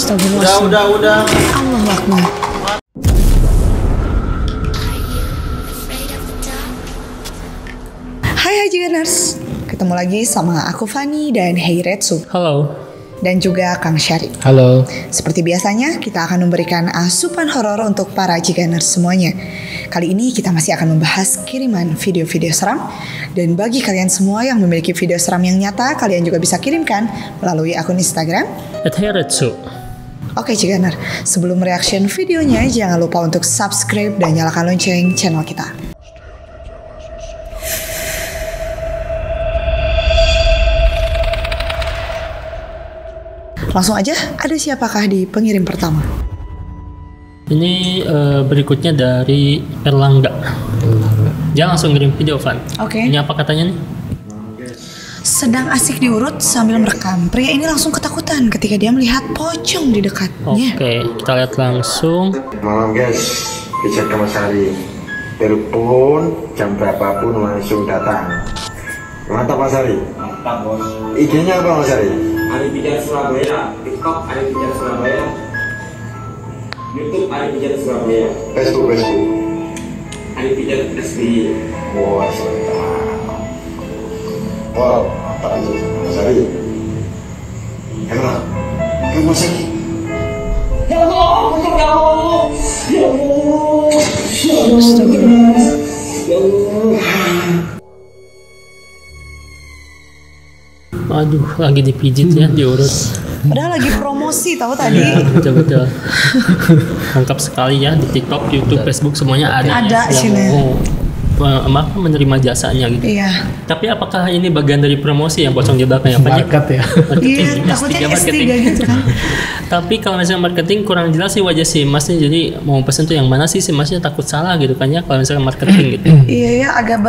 Astagfirullahaladzim. Udah. Allahu Akbar. Hai Haji Gunners, ketemu lagi sama aku Fani dan Heiretsu. Halo. Dan juga Kang Syarif. Halo. Seperti biasanya, kita akan memberikan asupan horor untuk para Haji Gunners semuanya. Kali ini kita masih akan membahas kiriman video-video seram. Dan bagi kalian semua yang memiliki video seram yang nyata, kalian juga bisa kirimkan melalui akun Instagram @heiretsu. Oke Ciganer, sebelum reaction videonya jangan lupa untuk subscribe dan nyalakan lonceng channel kita. Langsung aja, ada siapakah di pengirim pertama? Ini berikutnya dari Erlangga. Dia langsung ngirim video, Van. Oke. Ini apa katanya nih? Sedang asik diurut sambil merekam, pria ini langsung ketakutan ketika dia melihat pocong di dekatnya. Oke, kita lihat langsung. Malam guys, kejar ke Mas Ari. Telepon jam berapapun langsung datang. Mantap Mas Ari. Mantap bos. IG-nya apa Mas Ari? Ari Pijar Surabaya, TikTok Ari Pijar Surabaya, YouTube Ari Pijar Surabaya, Facebook. Ari Pijar SB. Wah, mantap. Wow, mantap aja Mas Ari. Enak. Ke Mas Ari. Ya Allah, untuk ya Allah, ya Allah, Astagfirullah. ya Allah. Aduh, lagi dipijit ya, diurut. Padahal lagi promosi tahu tadi. Betul. Lengkap sekali ya di TikTok, YouTube, Facebook semuanya ada. Ada yang sini. mau menerima jasanya gitu. Iya. Tapi apakah ini bagian dari promosi yang pocong di belakang? Market ya. Iya, takutnya S3 gitu kan. Tapi kalau misalnya marketing kurang jelas sih wajah si masnya, jadi mau pesen tuh yang mana sih, si masnya takut salah gitu kan ya kalau misalnya marketing gitu. Iya ya, agak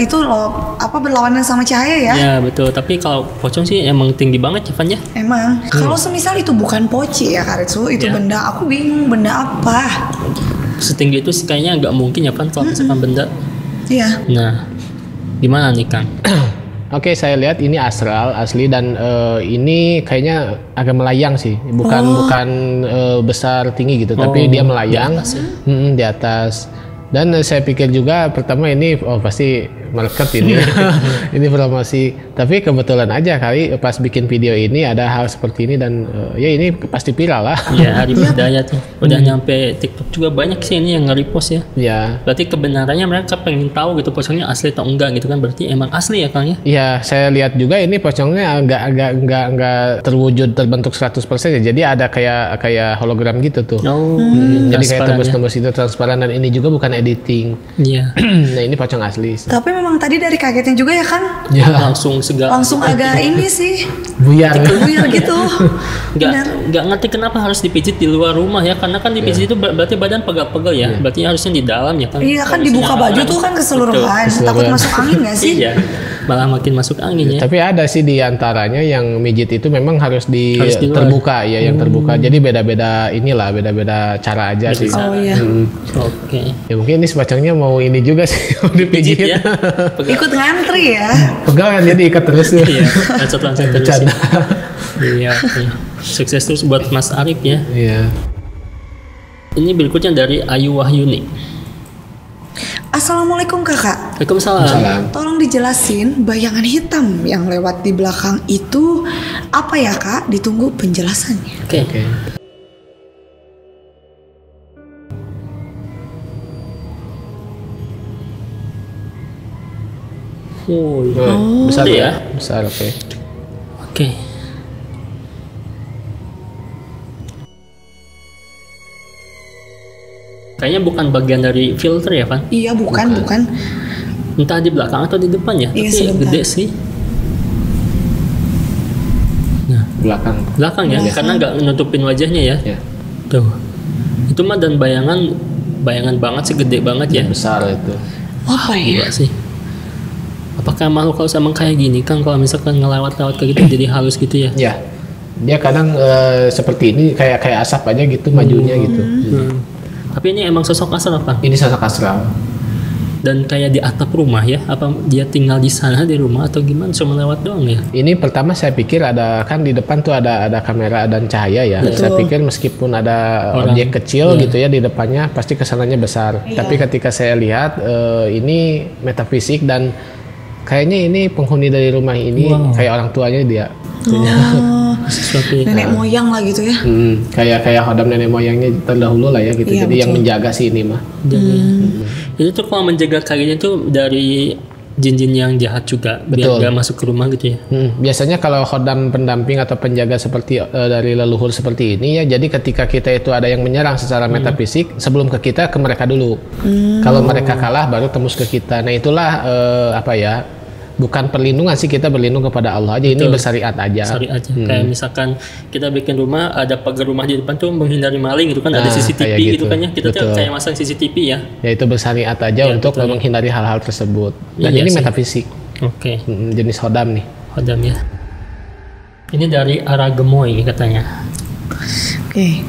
itu loh, berlawanan sama cahaya ya. Ya betul, tapi kalau pocong sih emang tinggi banget ya Van ya. Emang, kalau semisal itu bukan poci ya Karetsu, itu Ya. benda, aku bingung benda apa. Setinggi itu sih kayaknya nggak mungkin ya Van kalau misalkan benda. Iya. Nah, gimana nih Kang? Oke, saya lihat ini astral asli dan ini kayaknya agak melayang sih, bukan besar tinggi gitu, tapi dia melayang di atas ya? di atas. Dan saya pikir juga pertama ini pasti market ini, ini promosi. Tapi kebetulan aja kali pas bikin video ini ada hal seperti ini dan ya ini pasti viral lah. Ya Hari Berdaya tuh udah nyampe TikTok juga banyak sih ini yang nge-repost ya. Ya. Berarti kebenarannya mereka pengen tahu gitu pocongnya asli atau enggak gitu kan, berarti emang asli ya Kang ya? Iya, saya lihat juga ini pocongnya agak terwujud terbentuk 100% ya. Jadi ada kayak hologram gitu tuh. Oh, Jadi kayak transparan ya. tembus-tembus itu transparan dan ini juga bukan editing. Iya. Nah, ini pocong asli. Tapi memang tadi dari kagetnya juga ya kan, Ya, langsung agak ini sih, buyar. buyar gitu. Benar. nggak ngerti kenapa harus dipijit di luar rumah ya, karena kan dipijit itu berarti badan pegal-pegal ya, berarti harusnya di dalam ya kan. Iya kan, Kalau dibuka misalnya baju orang- tuh kan keseluruhan, Betul. takut masuk angin gak sih? Iya, malah makin masuk angin ya. Tapi ada sih di antaranya yang mijit itu memang harus Harus di luar. terbuka ya, yang terbuka. Jadi beda-beda beda cara aja sih. Oh iya. Oke. Ya mungkin ini pocongnya mau ini juga sih, mau dipijit. Pijit ya. Pegal. Ikut ngantri ya. Pegal kan jadi ikat terus. Iya, lancet terus. Bercanda. Iya, oke. Sukses terus buat Mas Arif ya. Iya. Ini berikutnya dari Ayu Wahyuni. Assalamualaikum kakak. Waalaikumsalam. Salam. Tolong dijelasin bayangan hitam yang lewat di belakang itu apa ya kak? Ditunggu penjelasannya. Oke. Oke. Oh, iya. Besar Gede ya? ya? Besar, oke. Oke. Kayaknya bukan bagian dari filter ya, Van? Iya bukan. Entah di belakang atau di depan ya, Iya, tapi sebentar. gede sih. Belakang. Belakang ya, karena nggak nutupin wajahnya ya. Ya. Tuh. Itu mah dan bayangan banget sih, gede banget ya. Besar itu. Apa ya? Gila sih. Apakah makhluk halus emang kayak gini Kang, kalau misalkan ngelewat-lewat kayak gitu jadi halus gitu ya? Ya. Dia kadang seperti ini kayak asap aja gitu majunya gitu. Tapi ini emang sosok asal Kang? Ini sosok astral. dan kayak di atap rumah ya? Apa dia tinggal di sana di rumah atau gimana? Cuma lewat doang ya? Ini pertama saya pikir ada kan di depan tuh ada kamera dan cahaya ya. Betul. Saya pikir meskipun ada objek kecil gitu ya di depannya pasti kesananya besar. Tapi ketika saya lihat ini metafisik dan kayaknya ini penghuni dari rumah ini kayak orang tuanya dia. Sesuatu ya. Nenek moyang lah gitu ya. Kayak hodam nenek moyangnya terdahulu lah ya gitu. Iya, Jadi yang betul. menjaga sih ini mah. Itu tuh kalau menjaga kakinya tuh dari jin-jin yang jahat juga biar Betul. gak masuk ke rumah gitu ya. Biasanya kalau khodam pendamping atau penjaga seperti dari leluhur seperti ini ya, jadi ketika kita itu ada yang menyerang secara metafisik, sebelum ke kita ke mereka dulu. Kalau mereka kalah baru tembus ke kita. Nah itulah bukan perlindungan sih, kita berlindung kepada Allah aja. Ini Betul. bersyariat aja. Syariat aja. Kayak misalkan kita bikin rumah ada pagar rumah di depan tuh menghindari maling gitu kan, ada Nah, CCTV kayak gitu gitu. kan ya. Kita tuh Betul. kayak masang CCTV ya. Ya itu bersyariat aja untuk menghindari hal-hal tersebut. Dan Iya ini sih. metafisik, Oke. jenis hodam nih. Hodam ya. Ini dari arah Gemoy katanya. Oke.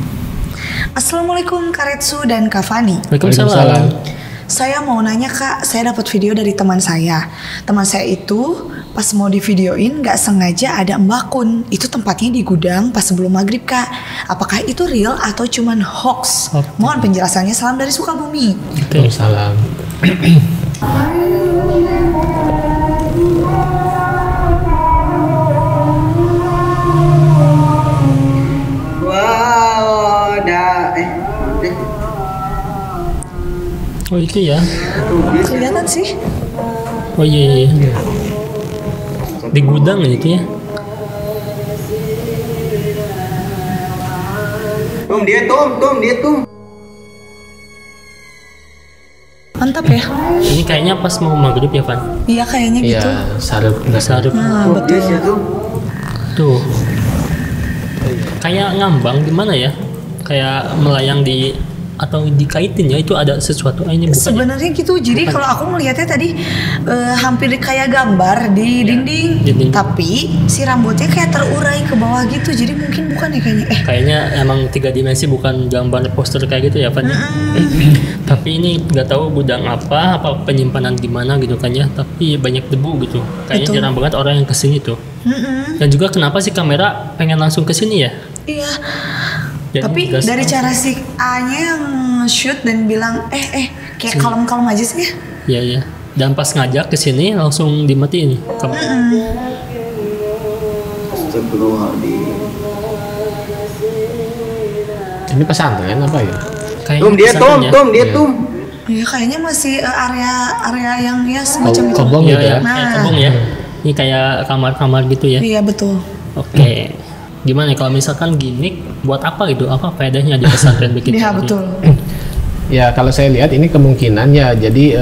Assalamualaikum Karetsu dan Kavani. Waalaikumsalam. Saya mau nanya Kak, saya dapat video dari teman saya. Teman saya itu pas mau divideoin nggak sengaja ada mbakun. Itu tempatnya di gudang pas sebelum maghrib Kak. Apakah itu real atau cuman hoax? Oke. Mohon penjelasannya. Salam dari Sukabumi. Oke. Salam. Wow, Oh itu ya. Kelihatan sih. Oh iya. Di gudang itu ya. Dia tuh. Mantap ya. Ini kayaknya pas mau maghrib ya Van. Iya kayaknya gitu. Iya, sarup. Sarup. Nah, betul. Tuh. Kayak ngambang gimana ya? Kayak melayang di atau dikaitin ya, itu ada sesuatu ini bukan ya? Sebenarnya gitu. Jadi kalau aku melihatnya tadi hampir kayak gambar di dinding, dinding. tapi si rambutnya kayak terurai ke bawah gitu. Jadi mungkin bukan ya kayaknya. Kayaknya emang 3 dimensi, bukan gambar poster kayak gitu ya Van. Tapi ini nggak tahu gudang apa penyimpanan di mana gitu kan ya. Tapi banyak debu gitu. Kayaknya Betul. jarang banget orang yang kesini tuh. Dan juga kenapa sih kamera pengen langsung kesini ya? Iya. Jadi Tapi gas dari langsung. cara si A-nya yang shoot dan bilang kayak kalem-kalem aja sih ya. Iya iya. Dan pas ngajak ke sini langsung dimatiin. Ini pesantren apa ya? Kayaknya pesantren ya. Dia tuh. Iya kayaknya masih area yang ya semacam itu. Kobong Iya gitu ya, ya. kayak Nah. kebun ya. Ini kayak kamar-kamar gitu ya. Iya betul. Oke. Gimana ya kalau misalkan gimmick buat apa gitu? Apa faedahnya di pesantren bikin? Iya kayak gitu? betul. Ya kalau saya lihat ini kemungkinan ya, jadi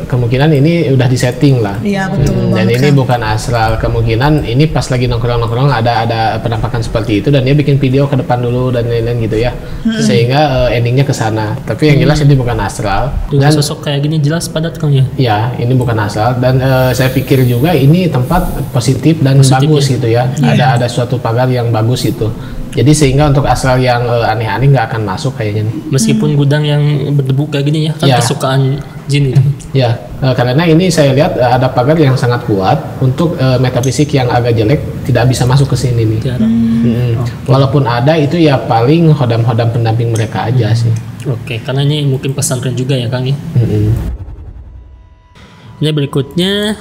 kemungkinan ini udah disetting lah. Iya betul Dan banget, ini Kak. bukan asal, kemungkinan ini pas lagi nongkrong-nongkrong ada penampakan seperti itu dan dia bikin video ke depan dulu dan lain-lain gitu ya, sehingga endingnya ke sana. Tapi yang jelas ini bukan asal. Tuh, Dan sosok kayak gini jelas padat kan ya. ya ini bukan asal, dan saya pikir juga ini tempat positif dan Positif bagus ya. gitu ya. Ada suatu pagar yang bagus itu. Jadi sehingga untuk asal yang aneh-aneh nggak akan masuk kayaknya nih. Meskipun gudang yang berdebu kayak gini ya, kan Ya. kesukaan jin gitu. Ya, karena ini saya lihat ada pagar yang sangat kuat untuk metafisik yang agak jelek tidak bisa masuk ke sini nih. Jarang. Walaupun ada itu ya paling hodam-hodam pendamping mereka aja sih. Oke, karena ini mungkin pesantren juga ya Kang ya. Ini berikutnya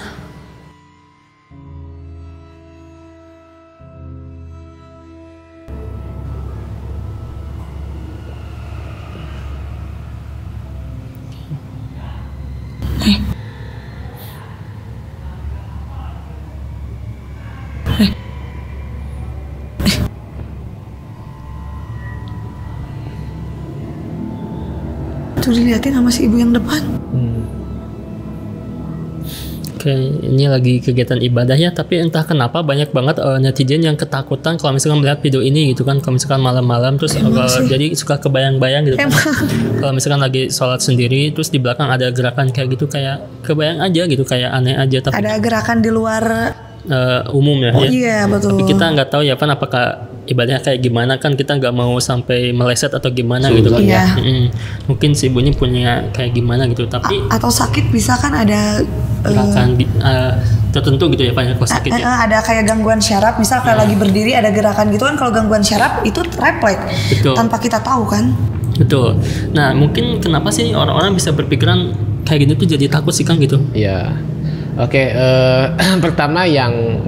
Tuh diliatin sama si ibu yang depan. Oke, ini lagi kegiatan ibadah ya, tapi entah kenapa banyak banget netizen yang ketakutan kalau misalkan melihat video ini gitu kan, kalau misalkan malam-malam terus jadi suka kebayang-bayang gitu kan. Kalau misalkan lagi sholat sendiri terus di belakang ada gerakan kayak gitu, kayak kebayang aja gitu, kayak aneh aja, tapi Ada gerakan di luar. umum ya. Iya betul. Tapi kita nggak tahu ya Pan, apakah ibadahnya kayak gimana kan kita nggak mau sampai meleset atau gimana gitu kan. Iya. Mungkin si ibunya punya kayak gimana gitu, tapi Atau sakit bisa kan ada gerakan tertentu gitu ya Pak, kalau sakit ya. ada kayak gangguan syaraf, misal kayak lagi berdiri ada gerakan gitu kan, kalau gangguan syaraf itu refleks Betul. tanpa kita tahu kan. Betul. Nah mungkin kenapa sih orang-orang bisa berpikiran kayak gini tuh jadi takut sih kan gitu? Ya, oke. Pertama yang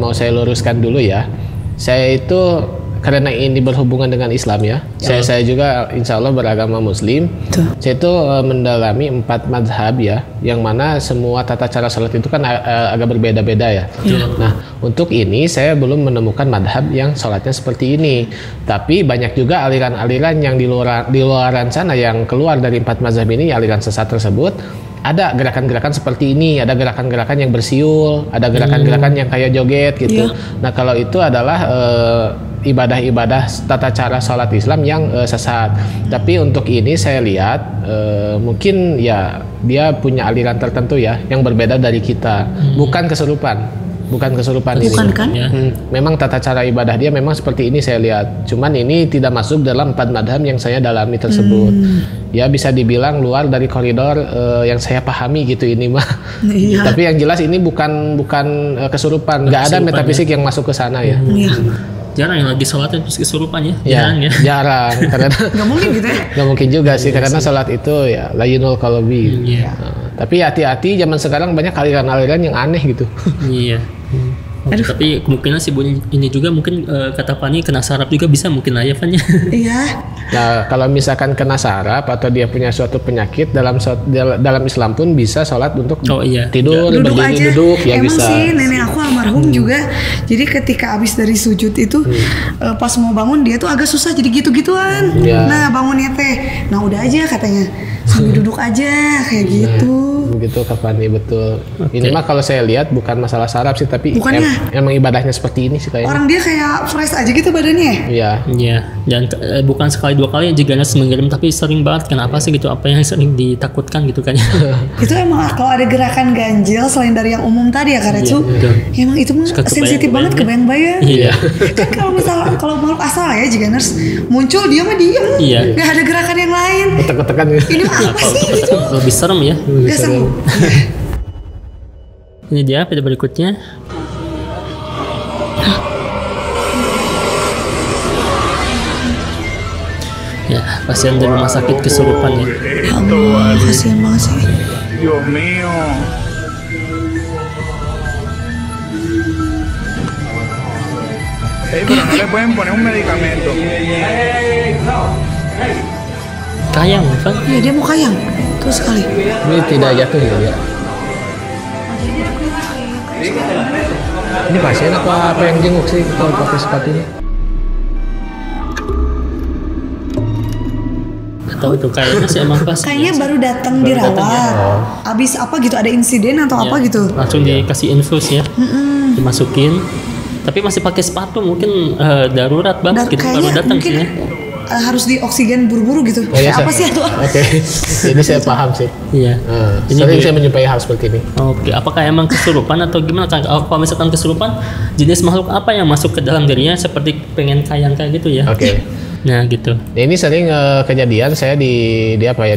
mau saya luruskan dulu ya, saya itu karena ini berhubungan dengan Islam ya. Saya juga insya Allah beragama Muslim. Tuh. Saya itu mendalami 4 madhab ya, yang mana semua tata cara sholat itu kan agak berbeda-beda ya. Nah, untuk ini saya belum menemukan madhab yang sholatnya seperti ini. Tapi banyak juga aliran-aliran yang di luaran sana yang keluar dari 4 mazhab ini, aliran sesat tersebut. Ada gerakan-gerakan seperti ini, ada gerakan-gerakan yang bersiul, ada gerakan-gerakan yang kayak joget gitu. Nah kalau itu adalah ibadah-ibadah tata cara sholat Islam yang sesat. Tapi untuk ini saya lihat mungkin ya dia punya aliran tertentu ya yang berbeda dari kita, bukan kesurupan. Bukan kesurupan ini. Bukan kan? Memang tata cara ibadah dia memang seperti ini saya lihat. Cuman ini tidak masuk dalam 4 madhab yang saya dalami tersebut. Ya bisa dibilang luar dari koridor yang saya pahami gitu ini mah. Iya. Tapi yang jelas ini bukan kesurupan. Nggak ada metafisik yang masuk ke sana ya. Iya. Jarang yang lagi sholat terus kesurupan ya. Ya, Jarang ya. jarang. Karena Nggak mungkin gitu ya. nggak mungkin juga sih karena sholat itu ya layinul qalbi. Iya. Tapi hati-hati zaman sekarang banyak aliran-aliran yang aneh gitu. Iya. Tapi kemungkinan si ibu ini juga mungkin kata Fani kena saraf juga bisa mungkin lah ya Fan ya. Iya. Nah, kalau misalkan kena saraf atau dia punya suatu penyakit dalam Islam pun bisa sholat untuk tidur, Duduk berdiri, aja. duduk ya Emang bisa. sih nenek aku almarhum juga. Jadi ketika habis dari sujud itu pas mau bangun dia tuh agak susah jadi gitu-gituan. Ya. Nah bangunnya teh, nah udah aja katanya sambil duduk aja kayak gitu. Begitu Kak Fani, betul. Ini mah kalau saya lihat bukan masalah saraf sih, tapi Bukannya. emang ibadahnya seperti ini sih kayaknya. Orang dia kayak fresh aja gitu badannya. Iya. Iya. Dan bukan sekali 2 kali jika mengirim, tapi sering banget. Kenapa sih gitu? Apa yang sering ditakutkan gitu kan? Itu emang kalau ada gerakan ganjil selain dari yang umum tadi ya Karecu, emang itu mah Suka sensitif banget kebayang-bayang. Iya. Kan kalau makhluk asal ya Jiganers muncul dia mah diem, Iya. nggak ada gerakan yang lain. Ketek-ketekan gitu. Ini mah apa sih gitu? Lebih serem ya. Gak seru. Ini dia video berikutnya. Ya, pasien di rumah sakit kesurupan ya. Ya Allah, kasihan banget sih. Dios mío. Pero no le pueden poner un medicamento. Kayang, kan? Iya dia mau kayang. Terus sekali. Ini tidak jatuh gitu ya. Ini pasien apa yang jenguk sih kalau pakai sepatunya? Tahu tuh kayaknya sih emang pas. Kayaknya baru datang dirawat. Abis apa gitu ada insiden atau apa gitu. Langsung dikasih infus ya. Dimasukin. Tapi masih pakai sepatu mungkin darurat banget gitu baru Kayaknya datang mungkin sih ya. harus dioksigen buru-buru gitu. Oh, iya, Kayak apa sih itu? Oke. Ini saya paham sih. Iya. Ini Sering dia. saya menjumpai hal seperti ini. Oke, apakah emang kesurupan atau gimana? Kalau misalkan kesurupan, jenis makhluk apa yang masuk ke dalam dirinya seperti pengen kayang kayak gitu ya? Oke. Nah gitu. Ini sering kejadian saya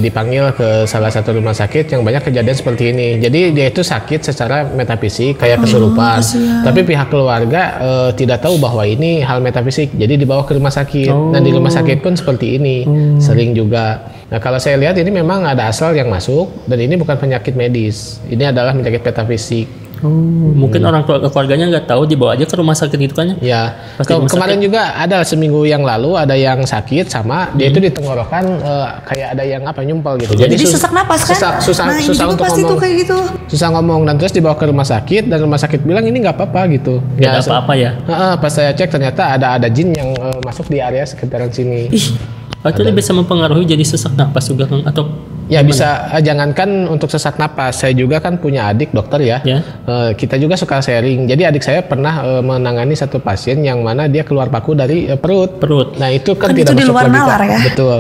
dipanggil ke salah satu rumah sakit yang banyak kejadian seperti ini. Jadi dia itu sakit secara metafisik kayak kesurupan. Tapi pihak keluarga tidak tahu bahwa ini hal metafisik. Jadi dibawa ke rumah sakit. Dan di rumah sakit pun seperti ini. Sering juga. Nah kalau saya lihat ini memang ada asal yang masuk dan ini bukan penyakit medis. Ini adalah penyakit metafisik. Mungkin orang keluarganya nggak tahu dibawa aja ke rumah sakit gitu kan ya? Ya, kemarin juga ada seminggu yang lalu ada yang sakit sama dia itu di tenggorokan kayak ada yang nyumpal gitu. Jadi sesak napas kan? Susah untuk pasti ngomong. Tuh kayak gitu. Susah ngomong dan terus dibawa ke rumah sakit dan rumah sakit bilang ini nggak apa-apa gitu. Nggak ada apa-apa ya? Pas saya cek ternyata ada jin yang masuk di area sekitaran sini. Itu bisa mempengaruhi jadi sesak napas juga kan? Atau ya bisa, jangankan untuk sesak napas, saya juga kan punya adik dokter ya. Kita juga suka sharing. Jadi adik saya pernah menangani satu pasien yang mana dia keluar paku dari perut. Nah itu kan tidak itu di masuk luar logika. nalar ya? Betul.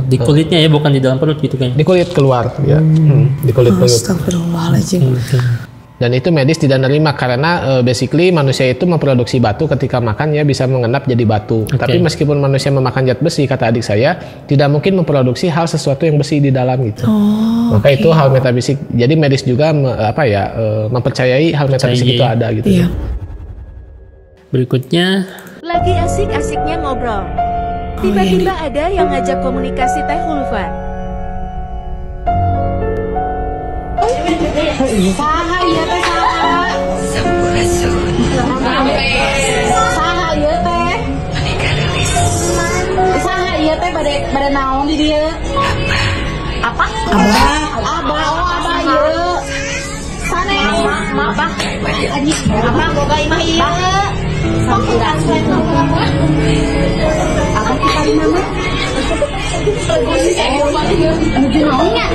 Di kulitnya ya, bukan di dalam perut gitu kan? Di kulit keluar ya. Di kulit perut. Astagfirullahaladzim. Dan itu medis tidak nerima karena basically manusia itu memproduksi batu ketika makan ya bisa mengendap jadi batu. Tapi meskipun manusia memakan zat besi, kata adik saya, tidak mungkin memproduksi hal sesuatu yang besi di dalam gitu. Maka itu hal metafisik. Jadi medis juga mempercayai hal metafisik itu ada gitu. Iya. Berikutnya, lagi asik-asiknya ngobrol. Tiba-tiba ada yang ngajak komunikasi Teh Hulfa. Saha ieu teh saha? Saha ieu teh? Saha ieu teh bade naon di dieu? Apa? Abah ieu. Sana apa? Abah boga imah ieu. Sampurang apa kita nama? Menuju naonnya?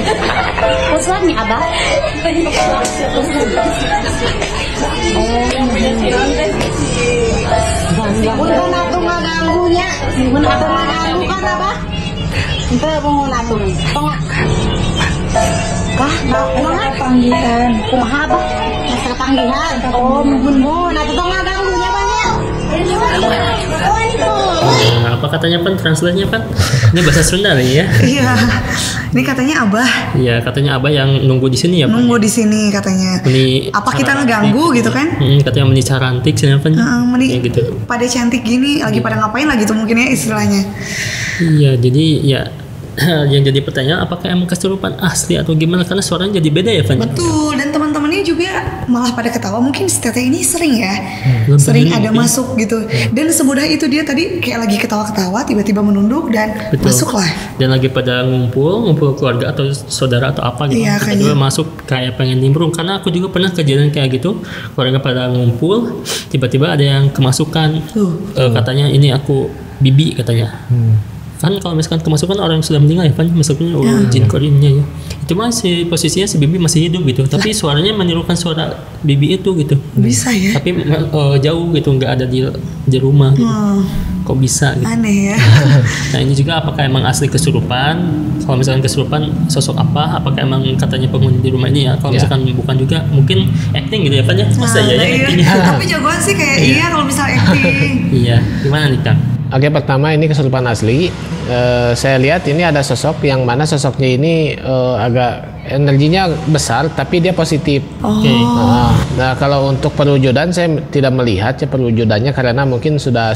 Pesannya Abah? Mun atuh ngaganggunya, mun atuh ngaganggu kan Abah? Ente mun atuh tong. Kah, naon panggilan? Kumaha Abah? Masalah panggilan. Oh, mun atuh tong ngaganggunya banyak. apa katanya Pan? Translate-nya Pan? Ini bahasa Sunda nih ya? Iya. Ini katanya Abah. Iya, katanya Abah yang nunggu di sini ya Pan? Nunggu di sini katanya. Apa kita ngeganggu gitu kan? Katanya meni cantik sih apa? Meni gitu. Pada cantik gini, lagi pada ngapain lagi tuh mungkin ya istilahnya. Iya, jadi ya yang jadi pertanyaan apakah emang kesurupan asli atau gimana, karena suaranya jadi beda ya Pan? Betul, dan teman-temannya juga malah pada ketawa. Mungkin si Teteh ini sering ya, sering ada masuk gitu. Dan semudah itu dia tadi kayak lagi ketawa-ketawa tiba-tiba menunduk dan masuk lah. Dan lagi pada ngumpul keluarga atau saudara atau apa gitu. Iya, tiba-tiba masuk kayak pengen nimbrung, karena aku juga pernah kejadian kayak gitu. Keluarga pada ngumpul, tiba-tiba ada yang kemasukan. Katanya ini aku bibi katanya. Kan kalau misalkan kemasukan orang yang sudah meninggal ya Pan, masuknya jin korinnya ya. Itu masih posisinya si bibi masih hidup gitu, tapi suaranya menirukan suara bibi itu gitu. Bisa ya? Tapi jauh gitu, nggak ada di rumah gitu. Kok bisa gitu. Aneh ya. Nah ini juga apakah emang asli kesurupan? Kalau misalkan kesurupan sosok apa? Apakah emang katanya penghuni di rumah ini ya? Kalau misalkan bukan juga mungkin acting gitu ya Pan ya? Masa ya acting? Tapi jagoan sih kayak iya kalau misal acting. Iya, gimana nih Kang? Oke, pertama ini kesurupan asli. Saya lihat ini ada sosok yang mana sosoknya ini agak energinya besar, tapi dia positif. Nah, kalau untuk perwujudan saya tidak melihat ya perwujudannya karena mungkin sudah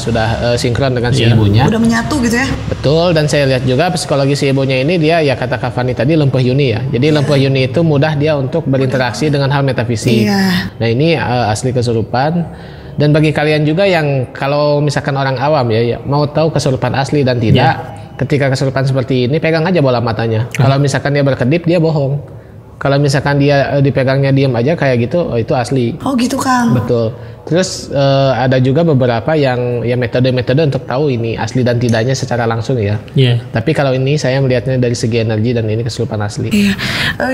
sinkron dengan si ibunya. Udah menyatu gitu ya? Betul, dan saya lihat juga psikologi si ibunya ini dia ya kata Kak Fani tadi lempuh yuni ya. Jadi lempuh yuni itu mudah dia untuk berinteraksi dengan hal metafisik. Nah ini asli kesurupan. Dan bagi kalian juga yang kalau misalkan orang awam ya mau tahu kesurupan asli dan tidak, ketika kesurupan seperti ini pegang aja bola matanya. Kalau misalkan dia berkedip dia bohong. Kalau misalkan dia dipegangnya diam aja kayak gitu, itu asli. Oh gitu Kang. Betul. Terus ada juga beberapa yang ya metode-metode untuk tahu ini asli dan tidaknya secara langsung ya. Tapi kalau ini saya melihatnya dari segi energi dan ini kesurupan asli. Iya.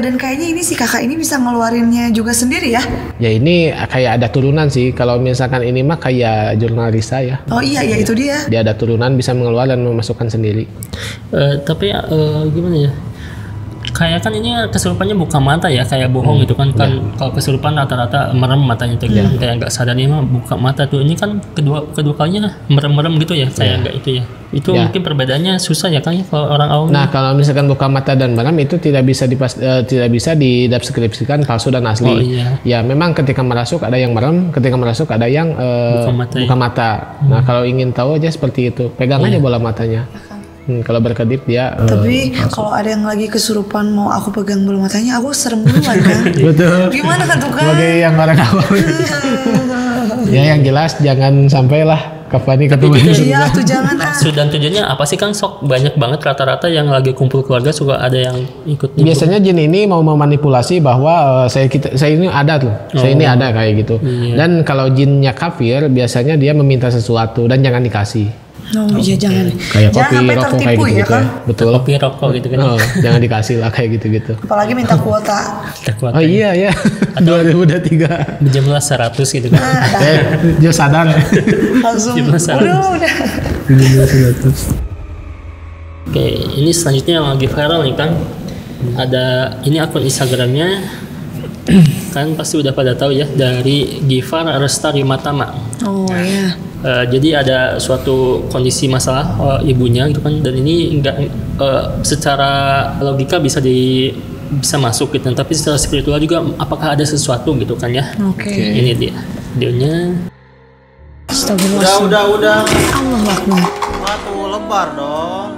Dan kayaknya ini si kakak ini bisa ngeluarinnya juga sendiri ya? Ya ini kayak ada turunan sih. Kalau misalkan ini mah kayak jurnal Risa ya. Oh iya itu dia. Dia ada turunan bisa mengeluarkan dan memasukkan sendiri. Tapi gimana ya? Kayak kan ini kesurupannya buka mata ya, kayak bohong gitu kan. Kalau kesurupan rata-rata merem matanya tuh kayak nggak sadar, mah buka mata tuh. Ini kan kedua kalinya merem gitu ya, kayak nggak itu ya. Itu mungkin perbedaannya susah ya Kang ya kalau orang awam. Nah kalau misalkan buka mata dan merem itu tidak bisa dideskripsikan palsu dan asli. Ya memang ketika merasuk ada yang merem, ketika merasuk ada yang buka mata. Nah kalau ingin tahu aja seperti itu, pegang aja bola matanya. Kalau berkedip dia. Tapi kalau ada yang lagi kesurupan mau aku pegang bola matanya, aku serem duluan kan. Betul. Gimana kan tuh kan? Sebagai yang orang awam. Ya yang jelas jangan sampailah Kak ketemu. Iya tuh jangan. Dan tujuannya apa sih Kang? Sok banyak banget rata-rata yang lagi kumpul keluarga suka ada yang ikut. Biasanya jin ini mau memanipulasi bahwa saya ini ada tuh. Saya ini ada kayak gitu. Dan kalau jinnya kafir biasanya dia meminta sesuatu dan jangan dikasih. Iya jangan. Kayak kopi rokok kayak gitu, ya kan? Betul. Kopi rokok gitu kan. Jangan dikasih lah kayak gitu. Apalagi minta kuota. Oh iya ya. 2023. Jumlah 100 gitu kan. Dia sadar. Langsung. Udah. Oke, ini selanjutnya yang lagi viral nih kan. Ada ini akun Instagramnya kan pasti udah pada tahu ya, dari Gifar Restari Matama. Oh iya. Jadi ada suatu kondisi masalah ibunya gitu kan, dan ini enggak secara logika bisa masuk gitu, tapi secara spiritual juga apakah ada sesuatu gitu kan ya. Oke. Ini dia videonya. Astagfirullah. Udah. Allahu Akbar. Tuh lebar dong.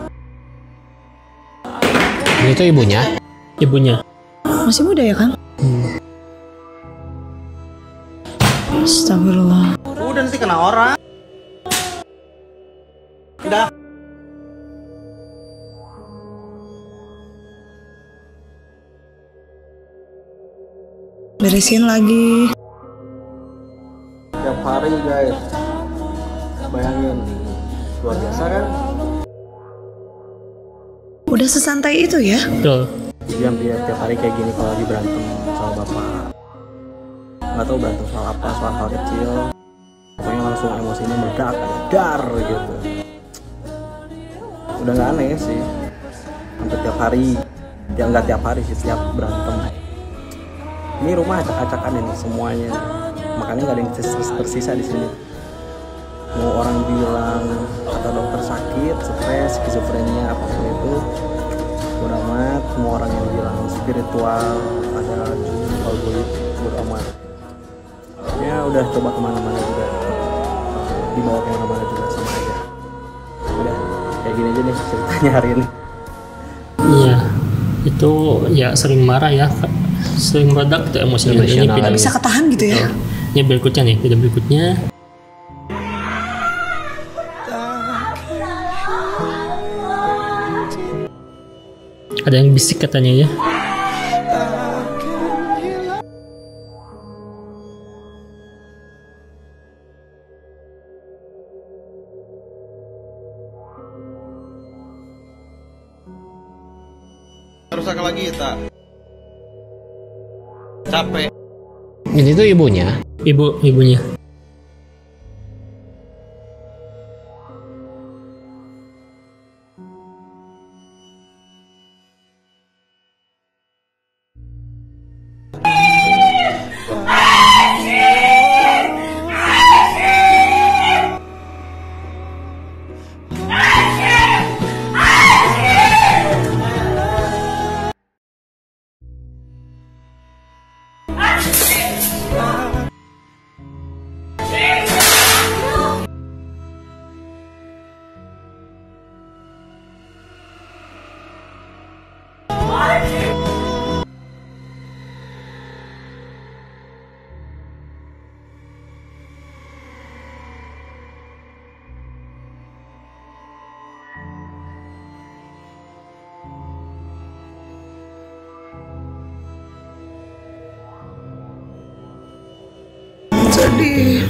Ini tuh ibunya. Ibunya. Masih muda ya kan? Astagfirullah. Udah nanti kena orang. Udah. Beresin lagi. Tiap hari guys. Bayangin. Luar biasa kan? Udah sesantai itu ya? Betul. Diam dia tiap hari kayak gini kalau lagi berantem sama bapak. Nggak tahu berantem soal apa, soal hal kecil. Pokoknya langsung emosinya meledak kayak dar gitu. Udah nggak aneh sih. Hampir tiap hari. Ya nggak tiap hari sih, tiap berantem. Ini rumah acak-acakan ini semuanya. Makanya nggak ada yang tersisa di sini. Mau orang bilang kata dokter sakit, stres, skizofrenia, apapun itu, bodo amat. Semua orang yang bilang spiritual, ada algorit, bodo amat. Ya udah coba kemana-mana juga, dibawa kemana-mana juga sama aja. Udah kayak gini aja nih ceritanya hari ini. Iya, itu ya sering marah ya, sering meledak itu emosinya. Ini Nggak bisa ketahan gitu ya? Ini berikutnya nih, video berikutnya. Ada yang bisik katanya ya. Rusak lagi tak? Capek. Ini tuh ibunya. Ibunya. Sedih.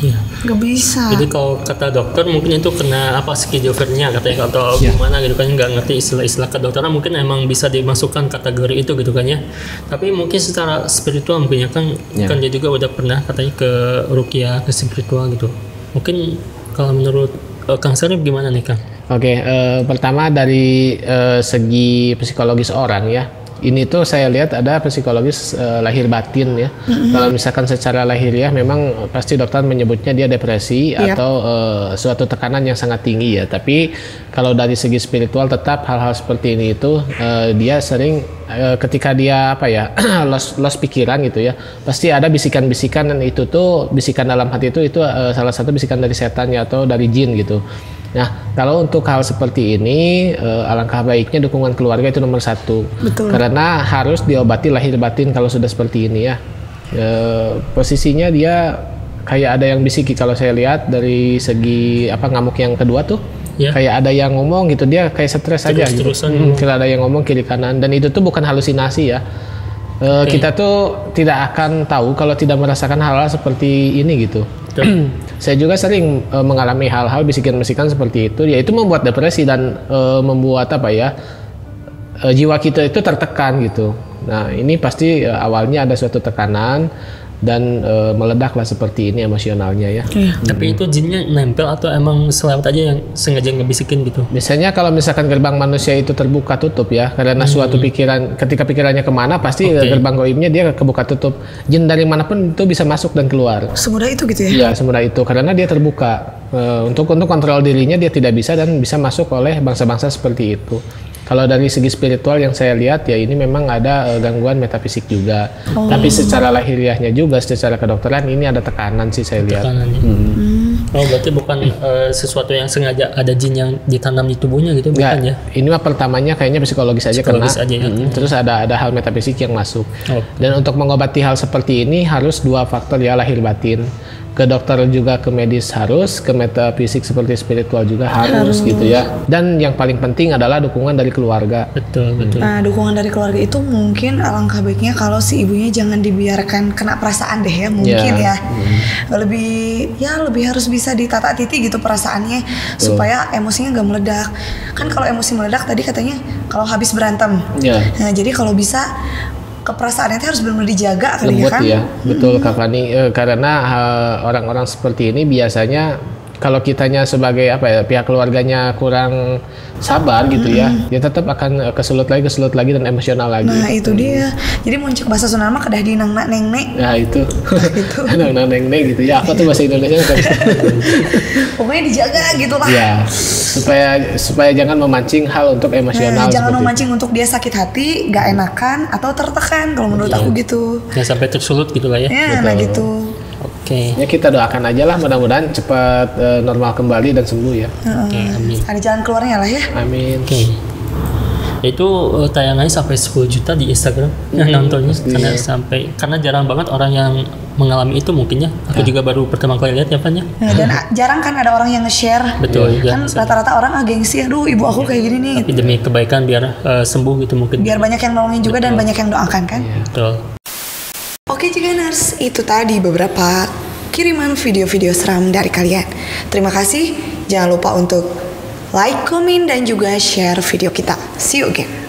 Ya. Gak bisa. Jadi kalau kata dokter mungkin itu kena apa skizofrenia katanya, atau gimana gitu kan, nggak ngerti istilah-istilah kedokteran, mungkin emang bisa dimasukkan kategori itu gitu kan ya. Tapi mungkin secara spiritual mungkin ya kan, kan dia juga udah pernah katanya ke ruqyah, ke spiritual gitu. Mungkin kalau menurut Kang Sarif gimana nih Kang? Oke, pertama dari segi psikologis orang ya. Ini tuh saya lihat ada psikologis lahir batin ya. Kalau misalkan secara lahiriah memang pasti dokter menyebutnya dia depresi atau suatu tekanan yang sangat tinggi ya. Tapi kalau dari segi spiritual tetap hal-hal seperti ini itu dia sering ketika dia apa ya lost pikiran gitu ya. Pasti ada bisikan-bisikan, dan itu tuh bisikan dalam hati itu salah satu bisikan dari setan ya, atau dari jin gitu. Nah, kalau untuk hal seperti ini, alangkah baiknya dukungan keluarga itu nomor satu. Betul. Karena harus diobati lahir batin kalau sudah seperti ini ya. Posisinya dia kayak ada yang bisiki kalau saya lihat dari segi apa ngamuk yang kedua tuh. Kayak ada yang ngomong gitu, dia kayak stres aja gitu. Kayak ada yang ngomong kiri kanan, dan itu tuh bukan halusinasi ya. Kita tuh tidak akan tahu kalau tidak merasakan hal-hal seperti ini gitu. Saya juga sering mengalami hal-hal bisikan-bisikan seperti itu, yaitu membuat depresi dan membuat apa ya, jiwa kita itu tertekan gitu. Nah ini pasti awalnya ada suatu tekanan, dan meledak lah seperti ini emosionalnya ya. Tapi itu jinnya nempel atau emang selewat aja yang sengaja ngebisikin gitu? Biasanya kalau misalkan gerbang manusia itu terbuka tutup ya, karena suatu pikiran, ketika pikirannya kemana pasti gerbang goibnya dia kebuka tutup. Jin dari manapun itu bisa masuk dan keluar. Semudah itu gitu ya? Iya, semudah itu karena dia terbuka. Untuk kontrol dirinya dia tidak bisa dan bisa masuk oleh bangsa-bangsa seperti itu. Kalau dari segi spiritual yang saya lihat ya ini memang ada gangguan metafisik juga. Tapi secara lahiriahnya juga, secara kedokteran ini ada tekanan sih saya lihat. Oh berarti bukan sesuatu yang sengaja ada jin yang ditanam di tubuhnya gitu, bukan ya? Ini mah pertamanya kayaknya psikologis aja Psikologis karena aja, ya. terus ada hal metafisik yang masuk. Dan untuk mengobati hal seperti ini harus dua faktor ya, lahir batin. Ke dokter juga, ke medis harus, ke metafisik seperti spiritual juga harus gitu ya. Dan yang paling penting adalah dukungan dari keluarga. Betul. Nah, dukungan dari keluarga itu mungkin alangkah baiknya kalau si ibunya jangan dibiarkan kena perasaan deh ya, mungkin ya. Lebih harus bisa ditata titi gitu perasaannya supaya emosinya nggak meledak. Kan kalau emosi meledak tadi katanya kalau habis berantem. Nah, jadi kalau bisa keperasaannya itu harus benar-benar dijaga kali ya kan? Betul Kak Fani, karena orang-orang seperti ini biasanya kalau kitanya sebagai pihak keluarganya kurang sabar gitu ya, dia tetap akan kesulut lagi dan emosional lagi. Nah itu dia, jadi muncul bahasa Sunda mah kedah di nang neng-nek. Nah itu, nang neng-nek gitu ya, apa tuh bahasa Indonesia nggak bisa. Pokoknya dijaga gitu lah. Ya, supaya jangan memancing hal untuk emosional. Jangan memancing untuk dia sakit hati, nggak enakan atau tertekan kalau menurut aku gitu. Jangan sampai tersulut gitu lah ya. Nah gitu. Ya kita doakan aja lah, mudah-mudahan cepat normal kembali dan sembuh ya. Amin. Ada jalan keluarnya lah ya. Amin. Itu tayangannya sampai 10 juta di Instagram nontonnya karena jarang banget orang yang mengalami itu mungkin ya. Aku juga baru pertama kali lihat ya Pan ya. Dan jarang kan ada orang yang nge-share. Betul. Kan rata-rata orang gengsi, aduh ibu aku kayak gini nih. Tapi demi kebaikan biar sembuh gitu mungkin. Biar banyak yang nolongin juga dan banyak yang doakan kan. Betul. Oke Jiganers, itu tadi beberapa kiriman video-video seram dari kalian. Terima kasih, jangan lupa untuk like, komen, dan juga share video kita. See you again.